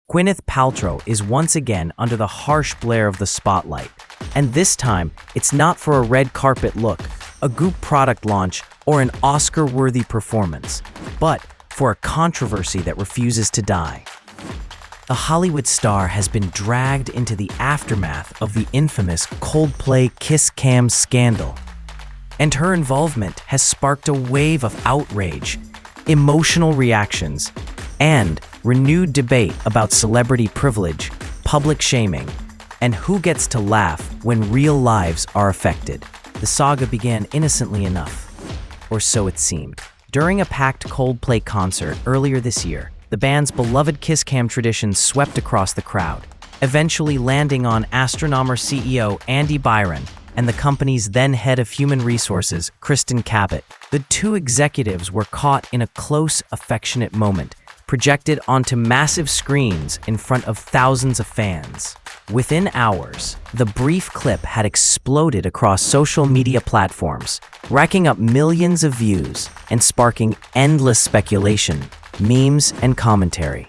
Gwyneth Paltrow is once again under the harsh glare of the spotlight. And this time, it's not for a red carpet look, a Goop product launch, or an Oscar-worthy performance, but for a controversy that refuses to die. The Hollywood star has been dragged into the aftermath of the infamous Coldplay Kiss Cam scandal. And her involvement has sparked a wave of outrage, emotional reactions, and renewed debate about celebrity privilege, public shaming, and who gets to laugh when real lives are affected. The saga began innocently enough, or so it seemed. During a packed Coldplay concert earlier this year, the band's beloved Kiss Cam tradition swept across the crowd, eventually landing on Astronomer CEO Andy Byron and the company's then head of human resources, Kristen Cabot. The two executives were caught in a close, affectionate moment, projected onto massive screens in front of thousands of fans. Within hours, the brief clip had exploded across social media platforms, racking up millions of views and sparking endless speculation, memes, and commentary.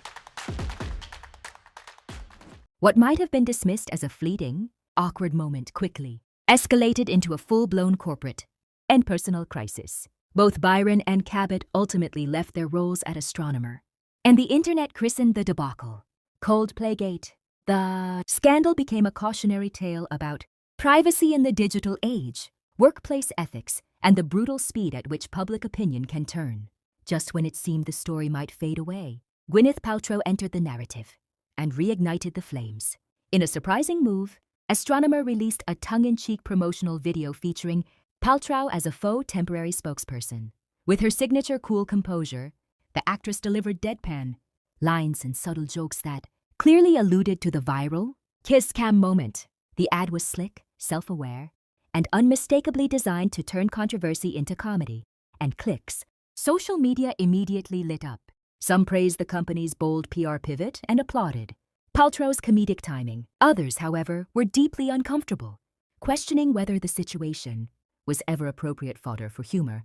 What might have been dismissed as a fleeting, awkward moment quickly escalated into a full-blown corporate and personal crisis. Both Byron and Cabot ultimately left their roles at Astronomer, and the internet christened the debacle Coldplay Gate. The scandal became a cautionary tale about privacy in the digital age, workplace ethics, and the brutal speed at which public opinion can turn. Just when it seemed the story might fade away, Gwyneth Paltrow entered the narrative and reignited the flames. In a surprising move, Astronomer released a tongue-in-cheek promotional video featuring Paltrow as a faux temporary spokesperson. With her signature cool composure, the actress delivered deadpan lines and subtle jokes that clearly alluded to the viral Kiss Cam moment. The ad was slick, self-aware, and unmistakably designed to turn controversy into comedy and clicks. Social media immediately lit up. Some praised the company's bold PR pivot and applauded Paltrow's comedic timing. Others, however, were deeply uncomfortable, questioning whether the situation was ever appropriate fodder for humor,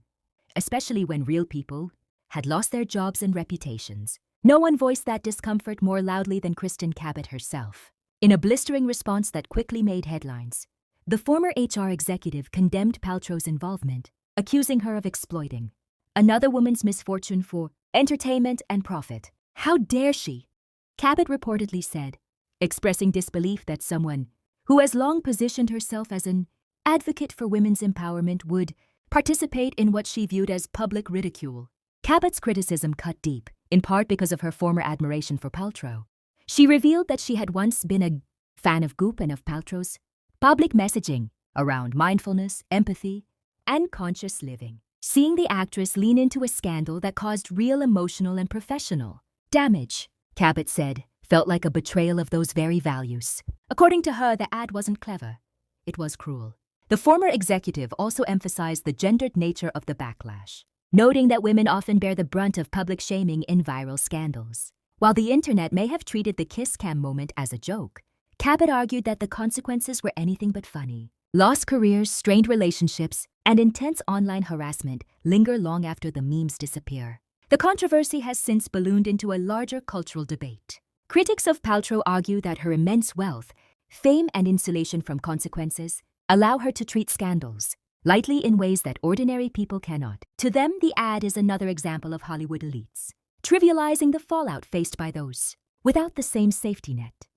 especially when real people had lost their jobs and reputations. No one voiced that discomfort more loudly than Kristen Cabot herself. In a blistering response that quickly made headlines, the former HR executive condemned Paltrow's involvement, accusing her of exploiting another woman's misfortune for entertainment and profit. How dare she? Cabot reportedly said, expressing disbelief that someone who has long positioned herself as an advocate for women's empowerment would participate in what she viewed as public ridicule. Cabot's criticism cut deep, in part because of her former admiration for Paltrow. She revealed that she had once been a fan of Goop and of Paltrow's public messaging around mindfulness, empathy, and conscious living. Seeing the actress lean into a scandal that caused real emotional and professional damage, Cabot said, felt like a betrayal of those very values. According to her, the ad wasn't clever. It was cruel. The former executive also emphasized the gendered nature of the backlash, noting that women often bear the brunt of public shaming in viral scandals. While the internet may have treated the Kiss Cam moment as a joke, Cabot argued that the consequences were anything but funny. Lost careers, strained relationships, and intense online harassment linger long after the memes disappear. The controversy has since ballooned into a larger cultural debate. Critics of Paltrow argue that her immense wealth, fame, and insulation from consequences allow her to treat scandals lightly in ways that ordinary people cannot. To them, the ad is another example of Hollywood elites, trivializing the fallout faced by those without the same safety net.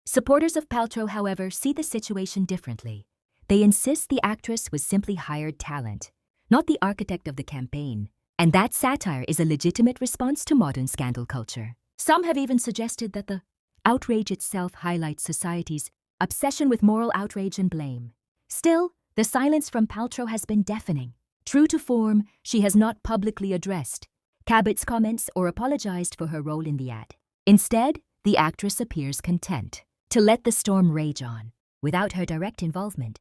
Supporters of Paltrow, however, see the situation differently. They insist the actress was simply hired talent, not the architect of the campaign, and that satire is a legitimate response to modern scandal culture. Some have even suggested that the outrage itself highlights society's obsession with moral outrage and blame. Still, the silence from Paltrow has been deafening. True to form, she has not publicly addressed Cabot's comments or apologized for her role in the ad. Instead, the actress appears content to let the storm rage on, without her direct involvement,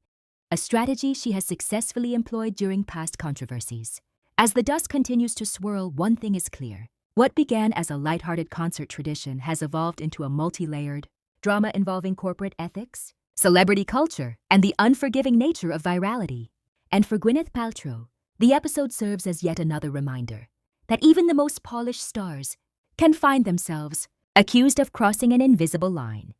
a strategy she has successfully employed during past controversies. As the dust continues to swirl, one thing is clear. What began as a lighthearted concert tradition has evolved into a multi-layered drama involving corporate ethics, celebrity culture, and the unforgiving nature of virality. And for Gwyneth Paltrow, the episode serves as yet another reminder that even the most polished stars can find themselves accused of crossing an invisible line.